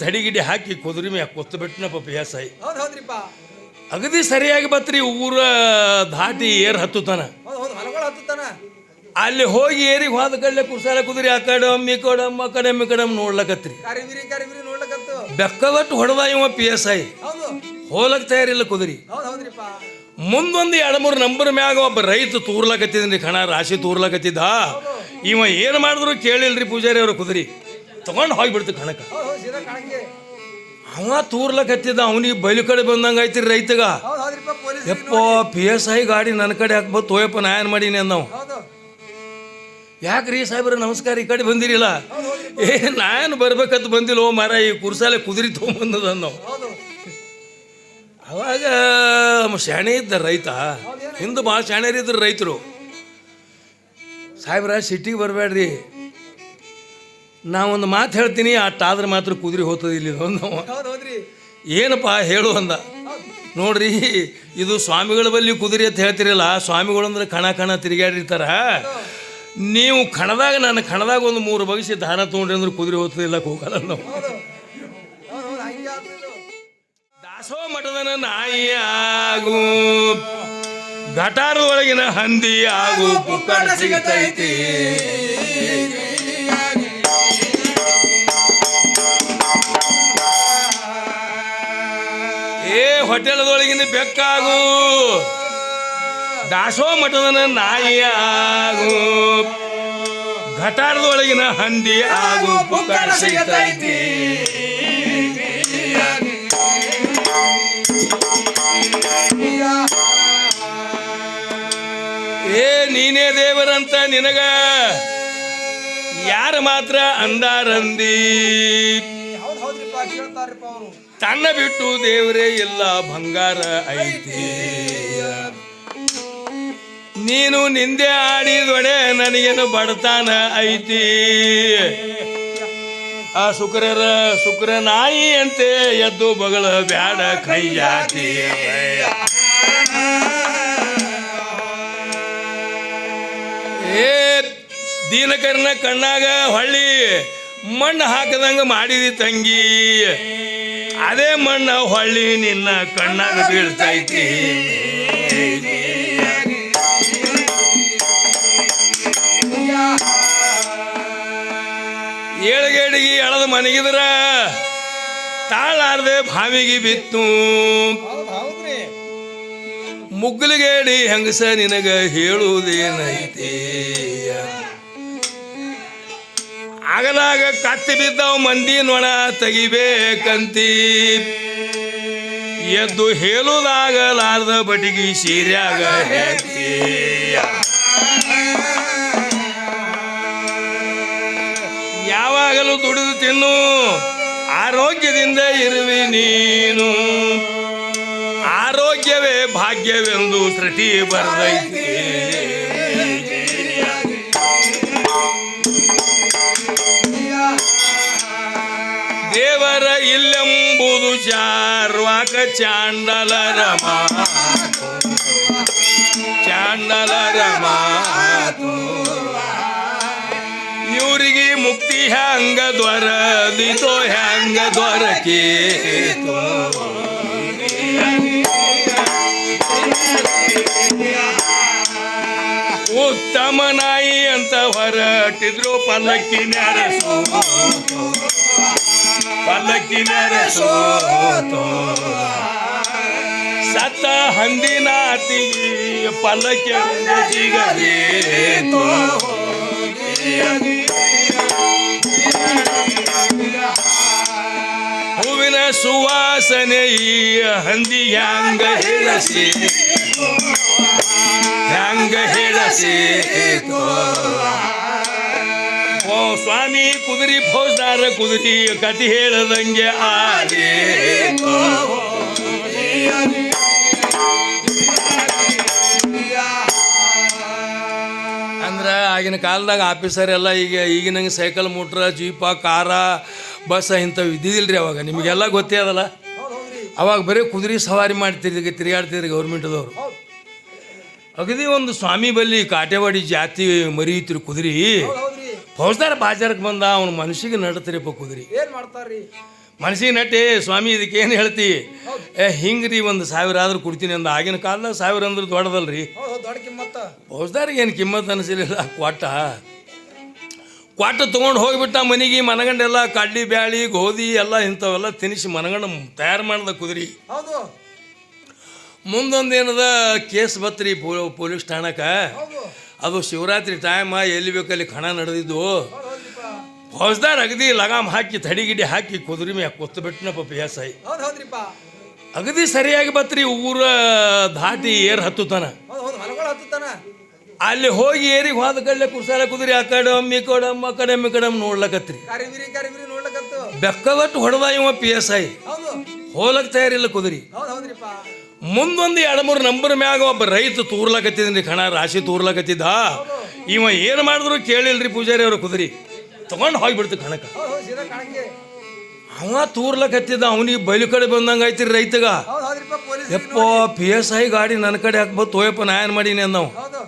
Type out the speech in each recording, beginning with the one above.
ತಡಿಗಿಡಿ ಹಾಕಿ ಕುದುರೆ ಮ್ಯಾಗ ಕೊತ್ತು ಬಿಟ್ಟನಪ್ಪ ಪಿಯಾಸಾಯಿ. ಹೌದ್ರಿಪ್ಪ, ಅಗದಿ ಸರಿಯಾಗಿ ಬತ್ರಿ. ಊರ ಧಾಟಿ ಏರ್ ಹತ್ತುತ್ತಾನ. ಹೊಲಗಳು ಹತ್ತುತ್ತಾನ. ಅಲ್ಲಿ ಹೋಗಿ ಏರಿಗೆ ಹೋದ ಕಡ್ಲೆ ಕುರ್ಸಾಲ ಕುದುರೆ ಆ ಕಡೆ ಒಮ್ಮೆ ಈ ಕಡೆ ಒಮ್ಮೆ ಆ ಕಡೆ ಒಮ್ಮೆ ಈ ಕಡೆ ನೋಡ್ಲಕತ್ರಿ. ಕರಿಬಿರಿ ಕರಿಬಿರಿ ನೋಡ್ಲಕತ್ತು. ಬೆಕ್ಕದಟ್ಟು ಹೊಡೆದ ಇವ ಪಿಯಾಸಾಯಿ. ಹೌದು ಹೋಲಕ್ ತಯಾರಿಲ್ಲ ಕುದುರೆ. ಹೌದ್ರಿಪ್ಪ. ಮುಂದೊಂದು 2-3 ನಂಬರ್ ಮ್ಯಾಗ ಒಬ್ಬ ರೈತ ತೂರ್ಲಕತ್ತಿದ್ರಿ, ಕಣ ರಾಶಿ ತೂರ್ಲಕತ್ತಿದ್ದ. ಇವ ಏನು ಮಾಡಿದ್ರು ಕೇಳಿಲ್ರಿ ಪೂಜಾರಿ ಅವ್ರ ಕುದುರೆ ತಗೊಂಡು ಹೋಗ್ಬಿಡ್ತು ಕಣಕ. ಅವ ತೂರ್ಲಕತ್ತಿದ್ದ, ಅವನಿಗೆ ಬಯಲು ಕಡೆ ಬಂದಂಗ ಐತಿ ರೈತಗ. ಯಪ್ಪ ಪಿಯಾಸಾಯಿ ಗಾಡಿ ನನ್ನ ಕಡೆ ಹಾಕ್ಬೋದು ತೋಯಪ್ಪ ನಾ ಏನು ಮಾಡೀನಿ ಅಂದವ್. ಯಾಕ್ರಿ ಸಾಹೇಬ್ರ ನಮಸ್ಕಾರ, ಈ ಕಡೆ ಬಂದಿರಿಲ್ಲ? ನಾನು ಬರ್ಬೇಕಂತ ಬಂದಿಲ್ಲ ಓ ಮಾರ, ಈ ಕುರ್ಸಾಲೆ ಕುದುರೆ ತೊಗೊಂಬಂದದ ಅಂದವ್. ಅವಾಗ ಶಾಣೆ ಇದ್ದ ರೈತ, ಹಿಂದೆ ಭಾಳ ಶಾಣ್ಯರಿದ್ರು ರೈತರು. ಸಾಹೇಬ್ರ ಸಿಟಿಗೆ ಬರಬೇಡ್ರಿ, ನಾವೊಂದು ಮಾತು ಹೇಳ್ತೀನಿ, ಅಷ್ಟಾದ್ರೆ ಮಾತ್ರ ಕುದುರೆ ಹೋಗ್ತದೆ ಇಲ್ಲಿ ಅಂದವ. ಏನಪ್ಪ ಹೇಳು ಅಂದ. ನೋಡ್ರಿ, ಇದು ಸ್ವಾಮಿಗಳ ಬಲ್ಲಿ ಕುದುರೆ ಅಂತ ಹೇಳ್ತಿರಲ್ಲ, ಸ್ವಾಮಿಗಳು ಅಂದ್ರೆ ಕಣ ತಿರುಗಾಡಿರ್ತಾರ. ನೀವು ಕಣದಾಗ ನನ್ನ ಕಣದಾಗ ಒಂದು 3 ಬಗ್ಸಿ ದಾನ ತೊಗೊಂಡ್ರಿ ಅಂದ್ರೆ ಕುದುರೆ ಹೋಗ್ತದಿಲ್ಲ, ಹೋಗಲ್ಲ ನಾವು. ದಾಸೋ ಮಠದನ ನಾಯಿ ಆಗು, ಘಟಾರದೊಳಗಿನ ಹಂದಿ ಆಗು, ಪುಕ್ಕಟ ಸಿಗತೈತಿ. ಹೋಟೆಲ್ದೊಳಗಿನ ಬೆಕ್ಕಾಗು, ದಾಸೋ ಮಠದನ ನಾಯಿ ಆಗು, ಘಟಾರದೊಳಗಿನ ಹಂದಿ ಆಗು, ಪುಕ್ಕಟ ಸಿಗತೈತಿ. ನೀನೇ ದೇವರಂತ ನಿನಗ ಯಾರ ಮಾತ್ರ ಅಂದಾರಂದಿ, ತನ್ನ ಬಿಟ್ಟು ದೇವರೇ ಇಲ್ಲ ಬಂಗಾರ ಐತಿ. ನೀನು ನಿಂದೆ ಆಡಿದೊಡೆ ನನಗೇನು ಬಡತಾನ ಐತಿ. ಆ ಶುಕ್ರ ನಾಯಿ ಅಂತೆ ಎದ್ದು ಬಗಳ ಬ್ಯಾಡ ಕೈ ಜಾತಿ. ದೀನಕರನ ಕಣ್ಣಾಗ ಹೊಳ್ಳಿ ಮಣ್ಣು ಹಾಕದಂಗ ಮಾಡಿದಿ ತಂಗಿ, ಅದೇ ಮಣ್ಣ ಹೊಳ್ಳಿ ನಿನ್ನ ಕಣ್ಣಾಗ ಬೀಳ್ತೈತಿ. ಏಳಗೇಡಿಗೆ ಎಳದ ಮನಗಿದ್ರ ತಾಳಾರ್ದೆ ಬಾವಿಗೆ ಬಿತ್ತು. ಮುಗ್ಗಲಿಗೇಡಿ ಹೆಂಗಸ ನಿನಗ ಹೇಳುವುದೇನೈತಿ. ಆಗಲಾಗ ಕತ್ತಿ ಬಿದ್ದಾವ ಮಂದಿ ನೊಣ ತೆಗಿಬೇಕಂತಿ, ಎದ್ದು ಹೇಳುದಾಗಲಾರ್ದ ಬಟಿಗಿ ಸೀರ್ಯಾಗ ಹೇಳ್ತಿ. ಯಾವಾಗಲೂ ದುಡಿದು ತಿನ್ನು, ಆರೋಗ್ಯದಿಂದ ಇರುವಿ ನೀನು. ಆರೋಗ್ಯವೇ ಭಾಗ್ಯವೆಂದು ಶ್ರುತಿ ಬರೆದೈತಿ. ದೇವರ ಇಲ್ಲೆಂಬುದು ಚಾರ್ವಾಕ ಚಾಂಡಲರ ಮಾತು, ಚಾಂಡಲರ ಮಾತು. ಇವರಿಗೆ ಮುಕ್ತಿ ಹ್ಯಾಂಗ ದೊರದಿತೋ ಹ್ಯಾಂಗ ದೊರಕೇತೋ. ಉತ್ತಮ ನಾಯಿ ಅಂತ ಹೊರಟಿದ್ರು ಪಲ್ಲಕ್ಕಿ ನೆರಸೋತು, ಪಲ್ಲಕ್ಕಿ ನೆರಸೋತು. ಸತ್ತ ಹಂದಿನಾತಿ ಪಲ್ಲಕ್ಕಿ ಸಿಗದೇತು. ಹೂವಿನ ಸುವಾಸನೆ ಈ ಹಂದಿ ಹ್ಯಾಂಗ ಹೇಳಸಿ, ಹ್ಯಾಂಗ ಹೇಳಸೇತೋ. ಓ ಸ್ವಾಮಿ ಕುದುರಿ ಫೌಜ್ದಾರ ಕುದುರಿ ಕತಿ ಹೇಳದಂಗೆ ಆದೇತೋ. ಅಂದ್ರೆ ಆಗಿನ ಕಾಲದಾಗ ಆಫೀಸರ್ ಎಲ್ಲ ಈಗಿನಂಗೆ ಸೈಕಲ್ ಮೋಟ್ರ ಜೀಪ ಕಾರ ಬಸ್ ಇಂಥವು ಇದ್ದಿದ್ದಿಲ್ರಿ ಅವಾಗ. ನಿಮಗೆಲ್ಲ ಗೊತ್ತೇ ಅದಲ್ಲ, ಅವಾಗ ಬರೀ ಕುದುರೆ ಸವಾರಿ ತಿರುಗಾಡ್ತಿದ್ರಿ ಗೌರ್ಮೆಂಟ್ದವ್ರು. ಅಗದಿ ಒಂದು ಸ್ವಾಮಿ ಬಲ್ಲಿ ಕಾಟೇವಾಡಿ ಜಾತಿ ಮರಿಯುತ್ತಿರು ಕುದುರೆ. ಫೌಜ್ದಾರ ಬಾಜಾರಕ್ಕೆ ಬಂದ, ಅವನ ಮನುಷ್ಯಗೆ ನಡತರಿಪ್ಪ ಕುದುರೆ. ಮನಸ್ಸಿಗೆ ನಟ್ಟಿ ಸ್ವಾಮಿ ಇದಕ್ಕೆ ಏನು ಹೇಳ್ತಿ ಹಿಂಗೆ ರೀ 1,000 ಆದ್ರೂ ಕೊಡ್ತೀನಿ ಅಂದ. ಆಗಿನ ಕಾಲದಾಗ 1,000 ಅಂದ್ರೆ ದೊಡ್ಡದಲ್ರಿ. ಹೌದು ದೊಡ್ಡ ಕಿಮ್ಮತ್ತ. ಫೌಜ್ದಾರಿಗೆ ಏನು ಕಿಮ್ಮತ್ತು ಅನಿಸಲಿಲ್ಲ. ಕ್ವಾಟ ತೊಗೊಂಡು ಹೋಗಿಬಿಟ್ಟ ಮನೆಗೆ. ಮನಗಂಡೆಲ್ಲ ಕಡ್ಲಿ ಬ್ಯಾಳಿ ಗೋಧಿ ಎಲ್ಲ ಇಂಥವೆಲ್ಲ ತಿನ್ನಿಸಿ ಮನಗಂಡ ತಯಾರು ಮಾಡ್ದ ಕುದುರೆ. ಹೌದು ಮುಂದೊಂದು ಏನದ ಕೇಸ್ ಬತ್ರಿ ಪೊಲೀಸ್ ಠಾಣಕ್ಕೆ. ಹೌದು ಅದು ಶಿವರಾತ್ರಿ ಟೈಮ್ ಎಲ್ಲಿ ಬೇಕಲ್ಲಿ ಕಣ ನಡೆದಿದ್ದು. ಹೌದ್ರಿಪ್ಪ. ಫೌಜ್ದಾರ್ ಅಗದಿ ಲಗಾಮ್ ಹಾಕಿ ತಡಿಗಿಡಿ ಹಾಕಿ ಕುದುರೆ ಮ್ಯಾಗ ಕೊತ್ತು ಬಿಟ್ಟನಪ್ಪ PSI. ಹೌದ್ರಿಪ್ಪ. ಅಗದಿ ಸರಿಯಾಗಿ ಬತ್ರಿ ಊರ ದಾಟಿ ಏರ್ ಹತ್ತುತ್ತಾನ. ಹೌದು ಹೊಲಗಳು ಹತ್ತುತ್ತಾನ. ಅಲ್ಲಿ ಹೋಗಿ ಏರಿಗೆ ಹೋದ ಕಡೆ ಕುರ್ಸಾಲ ಕುದುರೆ ಆ ಕಡೆ ಒಮ್ಮೆ ಕಡೆ ನೋಡ್ಲಕತ್ರಿ. ಕರಿಬಿರಿ ನೋಡ್ಲಕತ್ತು. ಬೆಕ್ಕದಟ್ಟು ಹೊಡೆದ ಇವ PSI. ಹೌದು ಹೋಲಕ್ ತಯಾರಿಲ್ಲ ಕುದುರೆ. ಹೌದ್ರಿಪ್ಪ. ಮುಂದೊಂದು 2-3 ನಂಬರ್ ಮ್ಯಾಗ ಒಬ್ಬ ರೈತ ತೂರ್ಲಕತ್ತಿದ್ರಿ ಕಣ ರಾಶಿ ತೂರ್ಲಕತ್ತಿದ್ದ. ಇವ ಏನು ಮಾಡಿದ್ರು ಕೇಳಿಲ್ರಿ ಪೂಜಾರಿ ಅವ್ರ ಕುದುರೆ ತಗೊಂಡು ಹೋಗ್ಬಿಡ್ತು ಕಣಕ. ಹೌದು ಸೀದಾ ಕಣಕ್ಕೆ. ಅವ ತೂರ್ಲಕತ್ತಿದ್ದ. ಅವನಿಗೆ ಬಯಲು ಕಡೆ ಬಂದಂಗೆ ಐತಿರಿ ರೈತಗ. ಹೌದ್ರಿಪ್ಪ. ಪೊಲೀಸ್ ಯಪ್ಪ PSI ಗಾಡಿ ನನ್ನ ಕಡೆ ಹಾಕ್ಬೋದು ತೋಯಪ್ಪ ನಾ ಏನು ಮಾಡೀನಿ ಅಂದವು. ಹೌದು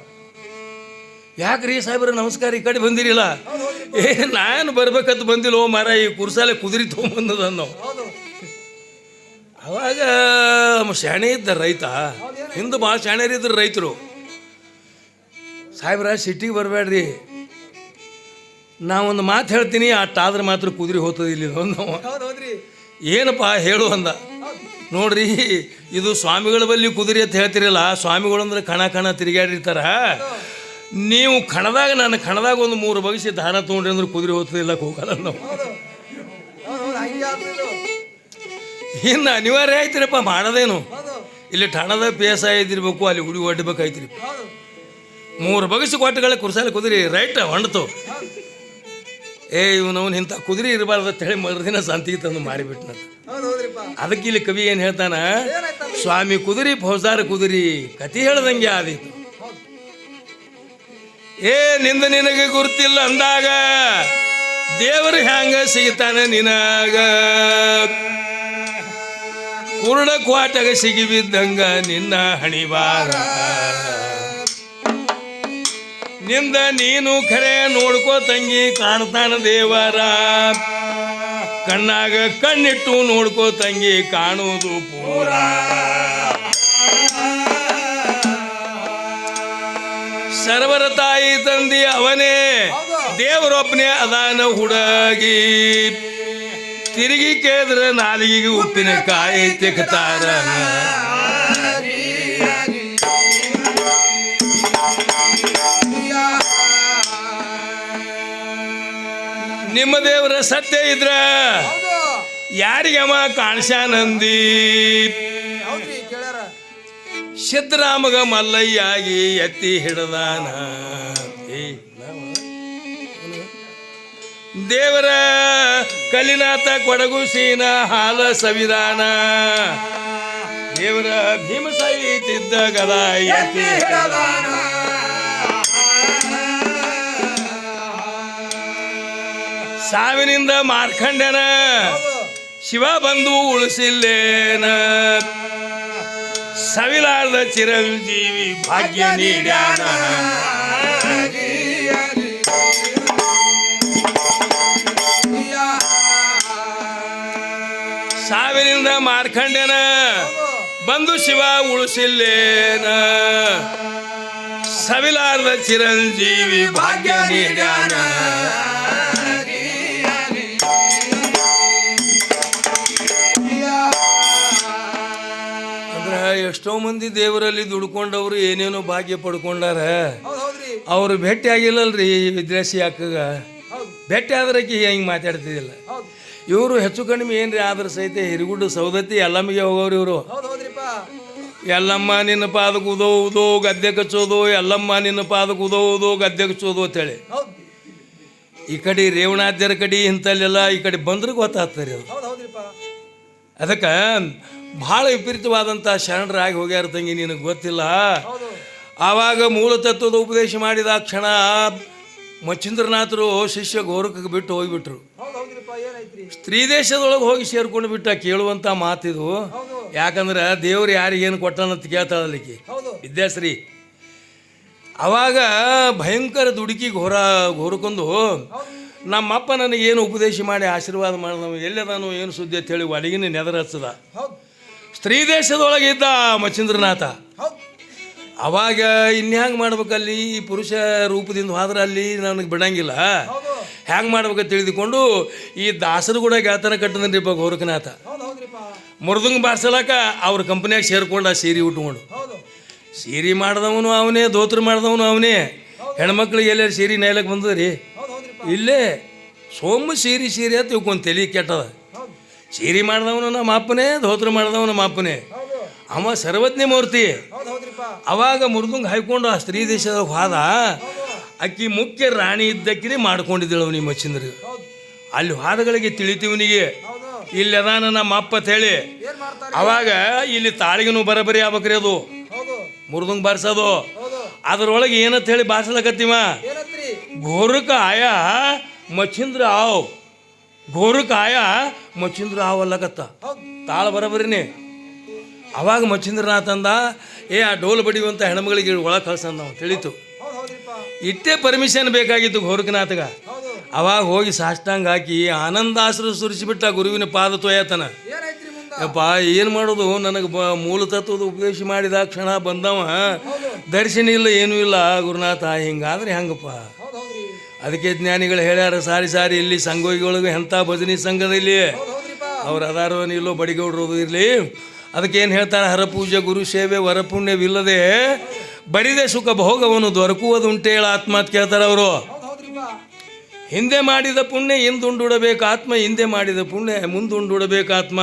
ಯಾಕ್ರಿ ಸಾಹೇಬ್ರ ನಮಸ್ಕಾರ ಈ ಕಡೆ ಬಂದಿರಿಲ್ಲ. ನಾನು ಬರ್ಬೇಕಂತ ಬಂದಿಲ್ಲ ಮಾರ ಈ ಕುರ್ಸಾಲೆ ಕುದುರೆ ತೊಗೊಂಬಂದದ ನಾವು. ಹೌದು ಅವಾಗ ಶಾಣೆ ಇದ್ದ ರೈತ. ಹಿಂದೆ ಭಾಳ ಶಾಣ್ಯರಿದ್ರು ರೈತರು. ಸಾಹೇಬ್ರ ಸಿಟಿಗೆ ಬರಬೇಡ್ರಿ, ನಾವೊಂದು ಮಾತು ಹೇಳ್ತೀನಿ ಅಷ್ಟಾದ್ರೆ ಮಾತ್ರ ಕುದುರೆ ಹೋಗ್ತದೆ ಇಲ್ಲಿ ನಾವು. ಹೌದ್ರಿ. ಏನಪ್ಪ ಹೇಳು ಅಂದ. ನೋಡ್ರಿ ಇದು ಸ್ವಾಮಿಗಳ ಬಲ್ಲಿ ಕುದುರೆ ಅಂತ ಹೇಳ್ತಿರಲ್ಲ, ಸ್ವಾಮಿಗಳು ಅಂದ್ರೆ ಕಣ ತಿರುಗಾಡಿರ್ತಾರ. ನೀವು ಕಣದಾಗ ನಾನು ಕಣದಾಗ ಒಂದು 3 ಬಗ್ಸಿ ದಾನ ತೊಗೊಂಡ್ರಿ ಅಂದ್ರೆ ಕುದುರೆ ಹೋಗ್ತದಿಲ್ಲ ಹೋಗಲ್ಲ ನಾವು. ಇನ್ನು ಅನಿವಾರ್ಯ ಆಯ್ತಿರಪ್ಪ ಮಾಡೋದೇನು. ಇಲ್ಲಿ ಠಾಣದ PSI ಇದ್ದಿರ್ಬೇಕು, ಅಲ್ಲಿ ಹುಡಿ ಒಡ್ಬೇಕಾಯ್ತಿರಿ. 3 ಬಗ್ಸಿ ಕೊಟ್ಟಗಳ ಕುರ್ಸಾಲೆ ಕುದುರೆ ರೈಟ್ ಹೊಂಡ್ತು. ಇವನವನು ಇಂಥ ಕುದುರೆ ಇರಬಾರ್ದು ಅಂತ ಹೇಳಿ ಮರುದಿನ ಸಂತಿಗೆ ತಂದು ಮಾರಿಬಿಟ್ನಂತ. ಅದಕ್ಕೆ ಇಲ್ಲಿ ಕವಿ ಏನು ಹೇಳ್ತಾನ, ಸ್ವಾಮಿ ಕುದುರೆ ಫೌಜ್ದಾರ ಕುದುರೆ ಕತಿ ಹೇಳ್ದಂಗೆ ಆದೀತು. ನಿಂದ ನಿನಗೆ ಗುರುತಿಲ್ಲ ಅಂದಾಗ ದೇವರು ಹ್ಯಾಂಗ ಸಿಗ್ತಾನೆ ನಿನಗ. ಕುರುಡ ಕ್ವಾಟಗ ಸಿಗಿ ಬಿದ್ದಂಗ ನಿನ್ನ ಹಣಿವಾರ. ನಿಂದ ನೀನು ಖರೆ ನೋಡ್ಕೋ ತಂಗಿ ಕಾಣ್ತಾನ ದೇವರ. ಕಣ್ಣಾಗ ಕಣ್ಣಿಟ್ಟು ನೋಡ್ಕೋ ತಂಗಿ ಕಾಣುವುದು ಪೂರ. ಸರ್ವರ ತಾಯಿ ತಂದಿ ಅವನೇ, ದೇವರೊಬ್ಬನೇ ಅದಾನ ಹುಡುಗಿ. ತಿರುಗಿ ಕೇಳಿದ್ರೆ ನಾಲಿಗೆಗೆ ಉಪ್ಪಿನಕಾಯಿ ತೆಕ್ತಾರ. ನಿಮ್ಮ ದೇವರ ಸತ್ಯ ಇದ್ರ ಯಾರಿಗಮ್ಮ ಕಾಣಿಸ್ಯಾನಂದಿ. ಸಿದ್ದರಾಮಗ ಮಲ್ಲಯ್ಯಾಗಿ ಎತ್ತಿ ಹಿಡದಾನ. ದೇವರ ಕಲಿನಾಥ ಕೊಡಗು ಸೀನ ಹಾಲ ಸವಿಧಾನ. ದೇವರ ಭೀಮಸಾಯಿ ತಿದ್ದ ಗದ ಎತ್ತಿ ಹಿಡದಾನ. ಸಾವಿನಿಂದ ಮಾರ್ಕಂಡನ ಶಿವ ಬಂದು ಉಳಿಸಿಲ್ಲೇನ. ಸವಿಲಾರ್ದ ಚಿರಂಜೀವಿ ಭಾಗ್ಯ ನೀಡ್ಯಾನ. ಸಾವಿನಿಂದ ಮಾರ್ಕಂಡನ ಬಂದು ಶಿವ ಉಳಿಸಿಲ್ಲೇನ. ಸವಿಲಾರ್ದ ಚಿರಂಜೀವಿ ಭಾಗ್ಯ ನೀಡ್ಯಾನ. ಎಷ್ಟೋ ಮಂದಿ ದೇವರಲ್ಲಿ ದುಡ್ಕೊಂಡವ್ರು ಏನೇನೋ ಭಾಗ್ಯ ಪಡ್ಕೊಂಡಾರ. ಅವ್ರು ಭೇಟಿ ಆಗಿಲ್ಲಲ್ರಿ ವಿದ್ಯಾಸಿ ಅಕ್ಕಗ. ಭೇಟಿ ಆದ್ರಕ್ಕೆ ಹಿಂಗೆ ಮಾತಾಡ್ತಿದ್ದಿಲ್ಲ. ಇವರು ಹೆಚ್ಚು ಕಡಿಮೆ ಏನ್ರಿ ಆದ್ರೆ ಸಹಿತ ಹಿರಿಗುಡ್ಡು ಸೌದತ್ತಿ ಎಲ್ಲಮ್ಮಿಗೆ ಹೋಗೋರು ಇವರು. ಎಲ್ಲಮ್ಮ ನಿನ್ನ ಪಾದಕ್ಕೆ ಉದೋದು ಗದ್ದೆ ಕಚ್ಚೋದು, ಎಲ್ಲಮ್ಮ ನಿನ್ನ ಪಾದಕ್ಕೆ ಉದೋದು ಗದ್ದೆ ಕಚ್ಚೋದು ಅಂತೇಳಿ. ಈ ಕಡೆ ರೇವಣಾದ್ಯರ ಕಡೆ ಇಂಥಲ್ಲೆಲ್ಲ ಈ ಕಡೆ ಬಂದ್ರೆ ಗೊತ್ತಾಗ್ತಾರೆ ಅದು. ಅದಕ್ಕೆ ಭಾಳ ವಿಪರೀತವಾದಂಥ ಶರಣರಾಗಿ ಹೋಗ್ಯಾರ ತಂಗಿ, ನಿನಗೆ ಗೊತ್ತಿಲ್ಲ. ಆವಾಗ ಮೂಲ ತತ್ವದ ಉಪದೇಶ ಮಾಡಿದ ಕ್ಷಣ ಮಚ್ಚೇಂದ್ರನಾಥರು ಶಿಷ್ಯ ಗೋರಖಕ್ಕೆ ಬಿಟ್ಟು ಹೋಗಿಬಿಟ್ರು. ಸ್ತ್ರೀ ದೇಶದೊಳಗೆ ಹೋಗಿ ಸೇರ್ಕೊಂಡು ಬಿಟ್ಟ. ಕೇಳುವಂಥ ಮಾತಿದು. ಯಾಕಂದ್ರೆ ದೇವ್ರು ಯಾರಿಗೇನು ಕೊಟ್ಟನಂತ ಕೇಳ್ತಾಳಲಿಕ್ಕೆ ವಿದ್ಯಾಶ್ರೀ. ಅವಾಗ ಭಯಂಕರ ದುಡುಕಿ ಗೋರಕೊಂಡು ನಮ್ಮಪ್ಪ ನನಗೇನು ಉಪದೇಶ ಮಾಡಿ ಆಶೀರ್ವಾದ ಮಾಡಿದವ ಎಲ್ಲದಾನು ಏನು ಸುದ್ದಿ ಅಂತ ಹೇಳಿ ಒಳಗಿನ ನೆದರ ಹಚ್ಚದ. ಹೌದು ಸ್ತ್ರೀ ದೇಶದೊಳಗೆ ಇದ್ದ ಮಚ್ಚಂದ್ರನಾಥ. ಹೌದು ಅವಾಗ ಇನ್ಹ್ಯಾಂಗೆ ಮಾಡ್ಬೇಕಲ್ಲಿ ಈ ಪುರುಷ ರೂಪದಿಂದ ಹೋದ್ರೆ ಅಲ್ಲಿ ನನಗೆ ಬಿಡಂಗಿಲ್ಲ, ಹೌದು ಹ್ಯಾಂಗೆ ಮಾಡ್ಬೇಕಂತ ತಿಳಿದುಕೊಂಡು ಈ ದಾಸರು ಕೂಡ ಗಾತನ ಕಟ್ಟದನ್ರಿಪ್ಪ ಗೋರಖನಾಥ. ಹೌದು ಹೌದ್ರಿಪ್ಪ ಮುರ್ದಂಗೆ ಬಾರ್ಸಲಾಕ ಅವ್ರ ಕಂಪ್ನಿಯಾಗ ಸೇರ್ಕೊಂಡು ಆ ಸೀರೆ ಉಟ್ಕೊಂಡು, ಹೌದು ಸೀರೆ ಮಾಡಿದವನು ಅವನೇ, ಧೋತ್ರ ಮಾಡಿದವನು ಅವನೇ. ಹೆಣ್ಮಕ್ಳಿಗೆ ಎಲ್ಲರೂ ಸೀರೆ ನೇಲಕ್ಕೆ ಬಂದದ ರೀ. ಹೌದು ಹೌದ್ರಿಪ್ಪ ಇಲ್ಲೇ ಸೋಮ ಸೀರೆ ಅಂತ ತಿಳ್ಕೊಂಡು ತಲೆ ಕೆಟ್ಟದ. ಹೌದು ಸೀರೆ ಮಾಡಿದವನು ನಮ್ಮ ಅಪ್ಪನೇ, ಧೋತ್ರ ಮಾಡಿದವನು ನಮ್ಮ ಅಪ್ಪನೇ. ಹೌದು ಅವ ಸರ್ವಜ್ಞ ಮೂರ್ತಿ. ಹೌದು ಹೌದ್ರಿಪ್ಪ ಅವಾಗ ಮುರ್ದಂಗೆ ಹಾಯ್ಕೊಂಡು ಆ ಸ್ತ್ರೀ ದೇಶದಾಗ ಹೋದ. ಹೌದು ಅಕ್ಕಿ ಮುಖ್ಯ ರಾಣಿ ಇದ್ದಕ್ಕಿನೇ ಮಾಡ್ಕೊಂಡಿದ್ದಳು ಅವನಿಗೆ ಮಚ್ಚಂದ್ರಿಗೆ. ಹೌದು ಅಲ್ಲಿ ಹಾದಗಳಿಗೆ ತಿಳಿತೀವನಿಗೆ ಹೌದು ಇಲ್ಲಿ ಅದಾನ ನಮ್ಮ ಅಪ್ಪ ಅಂತ ಹೇಳಿ. ಏನ್ ಮಾಡ್ತಾರೆ ಅವಾಗ ಇಲ್ಲಿ ತಾಳಿಗೂ ಬರಬರಿ ಆಗ್ಬೇಕ್ರಿ ಅದು ಹೌದು ಮುರ್ದಂಗೆ ಬಾರ್ಸೋದು. ಹೌದು ಅದ್ರೊಳಗೆ ಏನಂತ ಹೇಳಿ ಬಾರ್ಸಲಕತ್ತೀವ, ಏನತ್ರಿ ಘೋರಕ ಆಯ ಮಚ್ಚಂದ್ರ ಆವ್, ಘೋರಕ ಆಯ ಮಚ್ಚಂದ್ರ ಆವ್ ಅಲ್ಲಕತ್ತ ಹೌದು ತಾಳ ಬರಬರಿನೇ. ಅವಾಗ ಮಚ್ಚಂದ್ರನಾಥ ಅಂದ, ಆ ಡೋಲ್ ಬಡಿಯುವಂಥ ಹೆಣ್ಮಗಳಿಗೆ ಒಳಗೆ ಕಳ್ಸಂದ ನಾವು ತಿಳಿತು. ಹೌದು ಹೌದ್ರಿಪ್ಪ ಇಷ್ಟೇ ಪರ್ಮಿಷನ್ ಬೇಕಾಗಿತ್ತು ಘೋರಕನಾಥಗ. ಹೌದು ಅವಾಗ ಹೋಗಿ ಸಾಷ್ಟಾಂಗ ಹಾಕಿ ಆನಂದಾಶ್ರು ಸುರಿಸಿಬಿಟ್ಟ ಗುರುವಿನ ಪಾದ ತೊಯ್ಯತನ. ಏನಾಯ್ತ್ರಿ ಮುಂದ ಯಪ್ಪ ಏನು ಮಾಡೋದು, ನನಗೆ ಮೂಲ ತತ್ವದ ಉಪದೇಶ ಮಾಡಿದ ಕ್ಷಣ ಬಂದವ, ದರ್ಶನ ಇಲ್ಲ ಏನೂ ಇಲ್ಲ ಗುರುನಾಥ, ಹಿಂಗಾದ್ರೆ ಹೆಂಗಪ್ಪ. ಹೌದು ಹೌದ್ರಿ ಅದಕ್ಕೆ ಜ್ಞಾನಿಗಳು ಹೇಳ್ಯಾರ, ಸಾರಿ ಇಲ್ಲಿ ಸಂಗೋಗಿಗಳಿಗೆ ಎಂಥ ಭಜನಿ ಸಂಘದಲ್ಲಿ ಹೌದು ಹೌದ್ರಿಪ್ಪ ಅವ್ರು ಅದಾರವನು ಇಲ್ಲೋ ಬಡಿಗೌಡ್ರದು ಇರಲಿ. ಅದಕ್ಕೇನು ಹೇಳ್ತಾರೆ, ಹರಪೂಜೆ ಗುರು ಸೇವೆ ವರಪುಣ್ಯವಿಲ್ಲದೆ ಬರಿದೆ ಸುಖ ಭೋಗವನ್ನು ದೊರಕುವುದುಂಟೇಳ ಆತ್ಮ ಅಂತ ಕೇಳ್ತಾರೆ ಅವರು. ಹೌದು ಹೌದ್ರಿಪ್ಪ ಹಿಂದೆ ಮಾಡಿದ ಪುಣ್ಯ ಹಿಂದುಂಡುಡಬೇಕು ಆತ್ಮ, ಹಿಂದೆ ಮಾಡಿದ ಪುಣ್ಯ ಮುಂದುಂಡುಡಬೇಕು ಆತ್ಮ.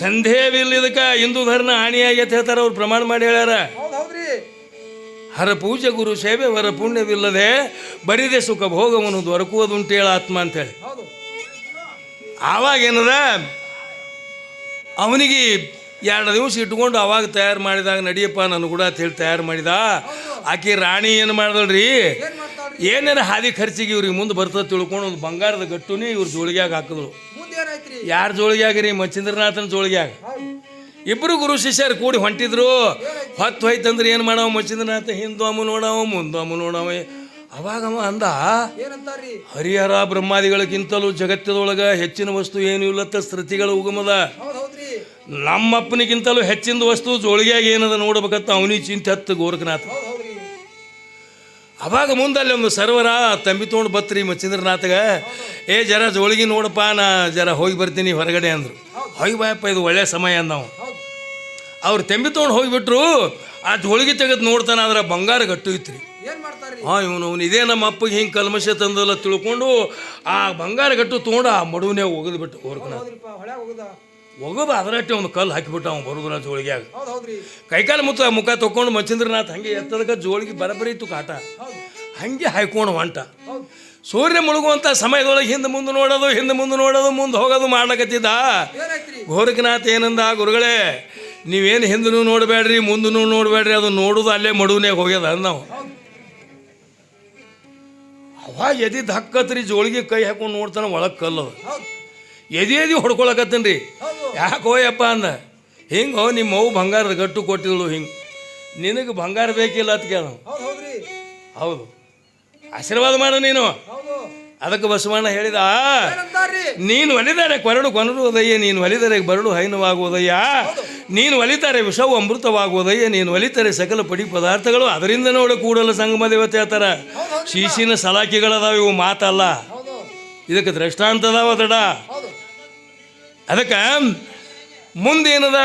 ಸಂದೇಹವಿಲ್ಲದಕ್ಕೆ ಹಿಂದೂ ಧರ್ಮ ಹಾನಿಯಾಗಿ ಅಂತ ಹೇಳ್ತಾರೆ ಅವ್ರು, ಪ್ರಮಾಣ ಮಾಡಿ ಹೇಳ್ಯಾರ. ಹೌದು ಹೌದ್ರಿ ಹರ ಪೂಜೆ ಗುರು ಸೇವೆ ವರ ಪುಣ್ಯವಿಲ್ಲದೆ ಬರಿದೆ ಸುಖ ಭೋಗವನ್ನು ದೊರಕುವುದುಂಟೇಳ ಆತ್ಮ ಅಂತೇಳಿ. ಹೌದು ಆವಾಗ ಏನದ ಅವನಿಗೆ 2 ದಿವಸ ಇಟ್ಕೊಂಡು ಅವಾಗ ತಯಾರು ಮಾಡಿದಾಗ ನಡಿಯಪ್ಪ ನಾನು ಕೂಡ ಅಂತ ಹೇಳಿ ತಯಾರು ಮಾಡಿದ. ಆಕೆ ರಾಣಿ ಏನು ಮಾಡ್ದಳ್ರಿ, ಏನ್ ಮಾಡ್ತಾಳ್ರಿ ಏನೇನು ಹಾದಿ ಖರ್ಚಿಗೆ ಇವ್ರಿಗೆ ಮುಂದೆ ಬರ್ತದೆ ತಿಳ್ಕೊಂಡು ಒಂದು ಬಂಗಾರದ ಗಟ್ಟುನೇ ಇವ್ರ ಜೋಳಿಗ್ಯಾಗ ಹಾಕಿದ್ರು. ಮುಂದೆ ಏನಾಯ್ತ್ರಿ ಯಾರ ಜೋಳಿಗ್ಯಾಗ ರೀ, ಮಚ್ಚಂದ್ರನಾಥನ ಜೋಳಿಗ್ಯಾಗ. ಹೌದು ಇಬ್ಬರು ಗುರು ಶಿಷ್ಯರು ಕೂಡಿ ಹೊಂಟಿದ್ರು. ಹೊತ್ತು ಹೋಯ್ತಂದ್ರೆ ಏನು ಮಾಡವ ಮಚ್ಚಂದ್ರನಾಥ, ಹಿಂದೂ ಅಮ್ಮ ನೋಡವ ಮುಂದೆ ಅಮ್ಮ ನೋಡವ. ಅವಾಗ ಅವ ಅಂದ, ಏನಂತಾರ್ರಿ ಹರಿಹರ ಬ್ರಹ್ಮಾದಿಗಳಿಗಿಂತಲೂ ಜಗತ್ತದೊಳಗೆ ಹೆಚ್ಚಿನ ವಸ್ತು ಏನೂ ಇಲ್ಲತ್ತ ಶ್ರುತಿಗಳ ಉಗಮದ. ಹೌದು ಹೌದ್ರಿ ನಮ್ಮಪ್ಪನಿಗಿಂತಲೂ ಹೆಚ್ಚಿನ ವಸ್ತು ಜೋಳಿಗ್ಯಾಗ ಏನದ ನೋಡ್ಬೇಕತ್ತ ಅವನಿಗೆ ಚಿಂತೆ ಹತ್ತು ಗೋರಖನಾಥ. ಹೌದು ಹೌದ್ರಿ ಅವಾಗ ಮುಂದಲ್ಲಿ ಒಂದು ಸರ್ವರ ತಂಬಿ ತೊಗೊಂಡು ಬತ್ರಿ ಮಚ್ಚಂದ್ರನಾಥಗ, ಜರ ಜೋಳಿಗೆ ನೋಡಪ್ಪ, ನಾ ಜರ ಹೋಗಿ ಬರ್ತೀನಿ ಹೊರಗಡೆ ಅಂದರು. ಹೋಗಿ ಬಾಯಪ್ಪ, ಇದು ಒಳ್ಳೆಯ ಸಮಯ ಅಂದ ನಾವು. ಹೌದು ಅವ್ರು ತೆಂಬಿ ತೊಗೊಂಡು ಹೋಗಿಬಿಟ್ರು. ಆ ಜೋಳಿಗೆ ತೆಗೆದು ನೋಡ್ತಾನೆ, ಅದ್ರ ಬಂಗಾರ ಗಟ್ಟು ಇತ್ರಿ. ಏನ್ ಮಾಡ್ತಾರ್ರಿ ಇವನು ಇದೇ ನಮ್ಮ ಅಪ್ಪಗೆ ಹಿಂಗೆ ಕಲ್ಮಶ ತಂದಲ್ಲ ತಿಳ್ಕೊಂಡು ಆ ಬಂಗಾರ ಗಟ್ಟು ತೊಗೊಂಡು ಆ ಮಡುವನೇ ಒಗೆದ್ಬಿಟ್ಟು ಗೋರಖನಾಥ. ಹೌದ್ರಿಪ್ಪ ಹೊಳೆ ಹೋಗುದ ಒಗದು ಅದರಟ್ಟೆ ಒಂದು ಕಲ್ಲು ಹಾಕಿಬಿಟ್ಟು ಅವ್ನು ಬರೋದ್ರ ಜೋಳಿಗ್ಯಾಗ. ಹೌದು ಹೌದ್ರಿ ಕೈಕಾಲು ಮುಖ ತೊಗೊಂಡು ಮಚ್ಚಂದ್ರನಾಥ ಹಂಗೆ ಎತ್ತದಕ್ಕೆ ಜೋಳಿಗೆ ಬರಬರಿ ಇತ್ತು ಕಾಟ, ಹೌದು ಹಂಗೆ ಹಾಯ್ಕೊಂಡು ಹೊಂಟ. ಹೌದು ಸೂರ್ಯ ಮುಳುಗುವಂಥ ಸಮಯದೊಳಗೆ ಹಿಂದೆ ಮುಂದೆ ನೋಡೋದು ಮುಂದೆ ಹೋಗೋದು ಮಾಡ್ಲಕತ್ತಿದ್ದ. ಏನಾಯ್ತ್ರಿ ಗೋರಖನಾಥ ಏನಂದ, ಗುರುಗಳೇ ನೀವೇನು ಹಿಂದೂ ನೋಡಬೇಡ್ರಿ ಮುಂದೂ ನೋಡಬೇಡ್ರಿ, ಅದು ನೋಡೋದು ಅಲ್ಲೇ ಮಡುವನೇ ಹೋಗ್ಯದ ನಾವು. ಹೌದು ಅವಾಗ ಎದಿದ್ದು ಹಕ್ಕತ್ರಿ, ಜೋಳಿಗೆ ಕೈ ಹಾಕೊಂಡು ನೋಡ್ತಾನೆ, ಒಳಗೆ ಕಲ್ಲದು. ಹೌದು ಎದಿ ಹೊಡ್ಕೊಳಕತ್ತೇನೆ ರೀ. ಹೌದು ಯಾಕೆ ಹೋಯಪ್ಪ ಅಂದ, ಹಿಂಗೆ ನಿಮ್ಮ ಮಗು ಬಂಗಾರದ ಗಟ್ಟು ಕೊಟ್ಟಿಳು, ಹಿಂಗೆ ನಿನಗೆ ಬಂಗಾರ ಬೇಕಿಲ್ಲ ಅಂತ ಕೇಳ. ಹೌದು ಹೌದ್ರಿ ಹೌದು, ಆಶೀರ್ವಾದ ಮಾಡು ನೀನು. ಹೌದು ಅದಕ್ಕೆ ಬಸವಣ್ಣ ಹೇಳಿದ, ಏನಂತಾರ್ರಿ ನೀನು ಒಲಿದರೆ ಕೊನರುವುದಯ್ಯ, ನೀನು ಒಲಿದರೆ ಬರಡು ಹೈನವಾಗುವುದಯ್ಯ, ನೀನು ಒಲಿತಾರೆ ವಿಷವು ಅಮೃತವಾಗುವುದಯ್ಯ, ನೀನು ಒಲಿತಾರೆ ಸಕಲ ಪಡಿ ಪದಾರ್ಥಗಳು ಅದರಿಂದ ನೋಡಿ ಕೂಡಲ ಸಂಗಮ ದೇವತೆ ಹೇಳ್ತಾರ. ಶೀಶಿನ ಸಲಾಕಿಗಳದಾವ, ಇವು ಮಾತಲ್ಲ, ಹೌದು ಇದಕ್ಕೆ ದೃಷ್ಟಾಂತ ಅದಾವ ದಡ. ಹೌದು ಅದಕ್ಕೆ ಮುಂದೇನದ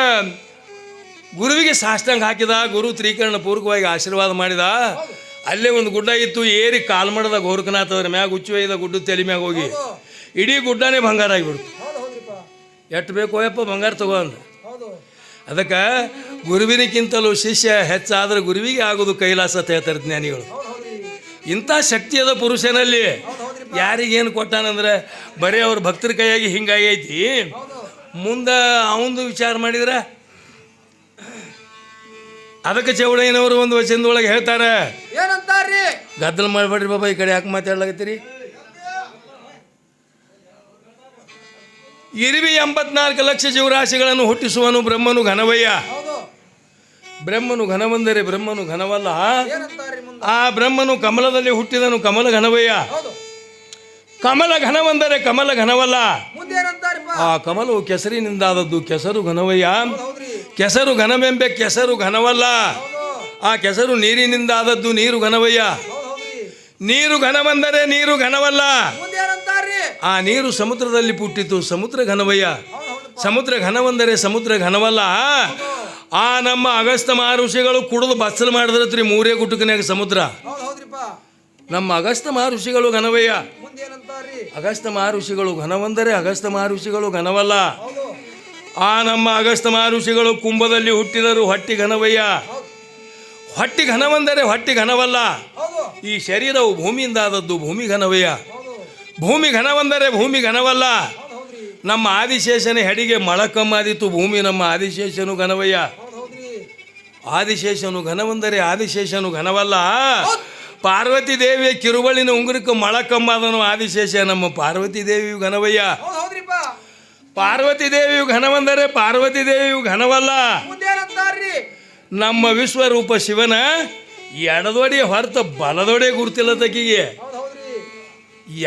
ಗುರುವಿಗೆ ಸಾಷ್ಟಾಂಗ ಹಾಕಿದ. ಗುರು ತ್ರೀಕರಣ ಪೂರ್ವಕವಾಗಿ ಆಶೀರ್ವಾದ ಮಾಡಿದ. ಅಲ್ಲೇ ಒಂದು ಗುಡ್ಡ ಇತ್ತು, ಏರಿ ಕಾಲ್ಮಡದ ಗೋರಖನಾಥ ಅದ್ರ ಮ್ಯಾಗ ಹುಚ್ಚು ಒಯ್ದ ಗುಡ್ಡ ತಲೆ ಮ್ಯಾಗ ಹೋಗಿ ಇಡೀ ಗುಡ್ಡನೇ ಬಂಗಾರ ಆಗಿಬಿಡ್ತು. ಹೌದು ಹೌದ್ರಿಪ್ಪ ಎಷ್ಟು ಬೇಕು ಹೋಯಪ್ಪ ಬಂಗಾರ ತಗೋ ಅಂದ. ಹೌದು ಅದಕ್ಕೆ ಗುರುವಿನಕ್ಕಿಂತಲೂ ಶಿಷ್ಯ ಹೆಚ್ಚಾದ್ರೆ ಗುರುವಿಗೆ ಆಗೋದು ಕೈಲಾಸ ಅಂತ ಹೇಳ್ತಾರೆ ಜ್ಞಾನಿಗಳು. ಹೌದು ಹೌದ್ರಿ ಇಂಥ ಶಕ್ತಿಯದ ಪುರುಷನಲ್ಲಿ ಹೌದು ಹೌದ್ರಿಪ್ಪ ಯಾರಿಗೇನು ಕೊಟ್ಟಾನಂದ್ರೆ ಬರೀ ಅವ್ರ ಭಕ್ತರ ಕೈಯಾಗಿ ಹಿಂಗಾಗೈತಿ. ಹೌದು ಮುಂದೆ ಅವಂದು ವಿಚಾರ ಮಾಡಿದ್ರೆ ಅದಕ್ಕೆ ಚೌಡಯ್ಯನವರು ಒಂದು ವಚನದೊಳಗೆ ಹೇಳ್ತಾರೆ, ಏನಂತಾರ್ರಿ ಗದ್ದಲ ಮಾಡಬೇಡ್ರಿ ಬಾಬಾ, ಈ ಕಡೆ ಯಾಕೆ ಮಾತಾಡ್ಲಾಗತ್ತೀರಿ. ಇರುವಿ 84 ಲಕ್ಷ ಜೀವರಾಶಿಗಳನ್ನು ಹುಟ್ಟಿಸುವನು ಬ್ರಹ್ಮನು ಘನವಯ್ಯ. ಹೌದು ಬ್ರಹ್ಮನು ಘನವಂದರೆ ಬ್ರಹ್ಮನು ಘನವಲ್ಲ. ಏನಂತಾರ್ರಿ ಮುಂದ ಆ ಬ್ರಹ್ಮನು ಕಮಲದಲ್ಲಿ ಹುಟ್ಟಿದನು ಕಮಲ ಘನವಯ್ಯ. ಹೌದು ಕಮಲ ಘನವಂದರೆ ಕಮಲ ಘನವಲ್ಲ. ಮುಂದೆ ಏನಂತಾರಿಪ್ಪ? ಆ ಕಮಲವು ಕೆಸರಿನಿಂದಾದದ್ದು, ಕೆಸರು ಘನವಯ್ಯ. ಹೌದ್ರಿ. ಕೆಸರು ಘನವೆಂಬೆ ಕೆಸರು ಘನವಲ್ಲ. ಹೌದು. ಆ ಕೆಸರು ನೀರಿನಿಂದಾದದ್ದು, ನೀರು ಘನವಯ್ಯ. ಹೌದ್ರಿ. ನೀರು ಘನವಂದರೆ ನೀರು ಘನವಲ್ಲ. ಮುಂದೆ ಏನಂತಾರ್ರಿ? ಆ ನೀರು ಸಮುದ್ರದಲ್ಲಿ ಹುಟ್ಟಿತು, ಸಮುದ್ರ ಘನವಯ್ಯ. ಹೌದಪ್ಪ. ಸಮುದ್ರ ಘನವಂದರೆ ಸಮುದ್ರ ಘನವಲ್ಲ. ಆ ನಮ್ಮ ಅಗಸ್ತ ಮಹರ್ಷಿಗಳು ಕುಡಿದು ಬಚ್ಚಲು ಮಾಡಿದ್ರತ್ರಿ ಮೂರೇ ಗುಟುಕನ್ಯಾಗ ಸಮುದ್ರ. ಹೌದ್ರಿಪ್ಪ. ನಮ್ಮ ಅಗಸ್ತ ಮಹರ್ಷಿಗಳು ಘನವಯ್ಯ. ಮುಂದೆ ಏನಂತಾರ್ರಿ? ಅಗಸ್ತ ಮಹರ್ಷಿಗಳು ಘನವಂದರೆ ಅಗಸ್ತ ಮಹರ್ಷಿಗಳು ಘನವಲ್ಲ. ಹೌದು. ಆ ನಮ್ಮ ಅಗಸ್ತ ಮಹರ್ಷಿಗಳು ಕುಂಭದಲ್ಲಿ ಹುಟ್ಟಿದರು, ಹೊಟ್ಟಿ ಘನವಯ್ಯ. ಹೌದು. ಹೊಟ್ಟಿ ಘನವಂದರೆ ಹೊಟ್ಟಿ ಘನವಲ್ಲ. ಹೌದು. ಈ ಶರೀರವು ಭೂಮಿಯಿಂದಾದದ್ದು, ಭೂಮಿ ಘನವಯ್ಯ. ಹೌದು. ಭೂಮಿ ಘನವಂದರೆ ಭೂಮಿ ಘನವಲ್ಲ. ಹೌದ್ರಿ. ನಮ್ಮ ಆದಿಶೇಷನ ಹೆಡಿಗೆ ಮೊಳಕಮ್ಮಾದಿತ್ತು ಭೂಮಿ, ನಮ್ಮ ಆದಿಶೇಷನು ಘನವಯ್ಯ. ಹೌದ್ರಿ. ಆದಿಶೇಷನು ಘನವಂದರೆ ಆದಿಶೇಷನು ಘನವಲ್ಲ. ಪಾರ್ವತಿ ದೇವಿಯ ಕಿರುಬಳಿನ ಉಂಗುರಕ್ಕೆ ಮೊಳಕಮ್ಮಾದನು ಆದಿಶೇಷ, ನಮ್ಮ ಪಾರ್ವತಿ ದೇವಿಯು ಘನವಯ್ಯ. ಹೌದ್ರಿಪ್ಪ. ಪಾರ್ವತಿ ದೇವಿಯು ಘನವಂದರೆ ಪಾರ್ವತಿ ದೇವಿಯು ಘನವಲ್ಲ. ಮುಂದೆ ಏನಂತಾರ್ರಿ? ನಮ್ಮ ವಿಶ್ವರೂಪ ಶಿವನ ಎಡದೊಡೆ ಹೊರತ ಬಲದೊಡೆ ಗುರುತಿಲ್ಲ ತಕಿಗೆ. ಹೌದ್ರಿ.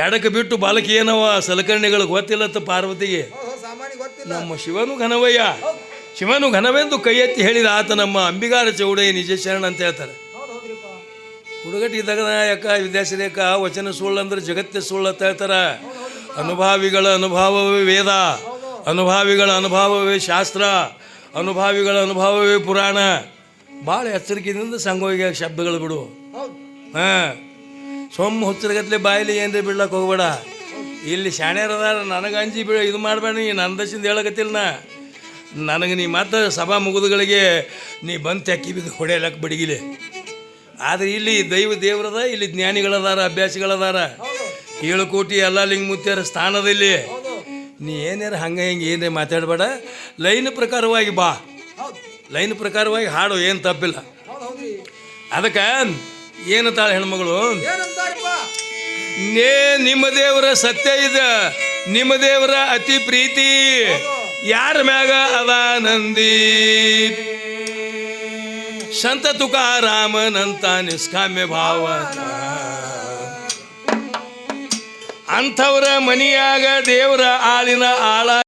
ಎಡಕ್ಕೆ ಬಿಟ್ಟು ಬಲಕ್ಕೆ ಏನವ ಸಲಕರಣೆಗಳು ಗೊತ್ತಿಲ್ಲತ್ತ ಪಾರ್ವತಿಗೆ. ಸಾಮಾನ್ಯ ಗೊತ್ತಿಲ್ಲ. ನಮ್ಮ ಶಿವನು ಘನವಯ್ಯ. ಶಿವನು ಘನವೆಂದು ಕೈ ಎತ್ತಿ ಹೇಳಿದ ಆತ ನಮ್ಮ ಅಂಬಿಗಾರ ಚೌಡಯ್ಯ ನಿಜ ಶರಣ ಅಂತ ಹೇಳ್ತಾರೆ. ಹೌದ್ರಿಪ್ಪ. ಹುಡುಗಟ್ಟಿ ಇದ್ದಾಗ ಯಾಕ ವಿದ್ಯಾಶ್ರೇಕ ವಚನ ಸುಳ್ಳು ಅಂದ್ರೆ ಜಗತ್ತೇ ಸುಳ್ಳು ಅಂತ ಹೇಳ್ತಾರೆ. ಅನುಭಾವಿಗಳ ಅನುಭವವೇ ವೇದ, ಅನುಭಾವಿಗಳ ಅನುಭವವೇ ಶಾಸ್ತ್ರ, ಅನುಭಾವಿಗಳ ಅನುಭವವೇ ಪುರಾಣ. ಭಾಳ ಎಚ್ಚರಿಕೆಯಿಂದ ಸಂಗೋಗಿಯ ಶಬ್ದಗಳು ಬಿಡು. ಹೌದು. ಹಾಂ, ಸೊಮ್ಮ ಹುಚ್ಚರಗತ್ಲೆ ಬಾಯಲ್ಲಿ ಏನ್ರಿ ಬಿಡ್ಲಕ್ಕೆ ಹೋಗ್ಬೇಡ. ಇಲ್ಲಿ ಶಾಣ್ಯರದಾರ, ನನಗೆ ಅಂಜಿ ಇದು ಮಾಡಬೇಡ. ನೀ ನನ್ನ ದಶಿಂದ ಹೇಳಕತ್ತಿಲ್ಲ ನಾ. ನನಗೆ ನೀ ಮತ್ತೆ ಸಭಾ ಮುಗಿದುಗಳಿಗೆ ನೀ ಬಂದು ತೆಕ್ಕಿ ಬಿದ್ದು ಹೊಡೆಯಲಕ್ಕೆ ಬಡಿಗಿಲೆ. ಆದರೆ ಇಲ್ಲಿ ದೇವರದ, ಇಲ್ಲಿ ಜ್ಞಾನಿಗಳದಾರ, ಅಭ್ಯಾಸಿಗಳದಾರ. 7 ಕೋಟಿ ಎಲ್ಲ ಲಿಂಗ ಮುತ್ಯಾರ ಸ್ಥಾನದಲ್ಲಿ. ಹೌದು. ನೀ ಏನಾರ ಹಂಗೆ ಹಿಂಗೆ ಏನೇ ಮಾತಾಡಬೇಡ. ಲೈನ್ ಪ್ರಕಾರವಾಗಿ ಬಾ, ಹೌದು. ಲೈನ್ ಪ್ರಕಾರವಾಗಿ ಹಾಡು, ಏನು ತಪ್ಪಿಲ್ಲ. ಹೌದ್ರಿ. ಅದಕ್ಕೆ ಏನಂತಾಳೆ ಹೆಣ್ಮಗಳು, ಏನಂತಾರಿಪ್ಪ? ನಿಮ್ಮ ದೇವರ ಸತ್ಯ ಇದೆ, ನಿಮ್ಮ ದೇವರ ಅತಿ ಪ್ರೀತಿ ಯಾರ ಮ್ಯಾಗ ಅದಾನಂದಿ. ಸಂತ ತುಕಾರಾಮನಂತ ನಿಷ್ಕಾಮ್ಯ ಭಾವನ ಅಂಥವ್ರ ಮನಿಯಾಗ ದೇವರ ಆಳಿನ ಆಳ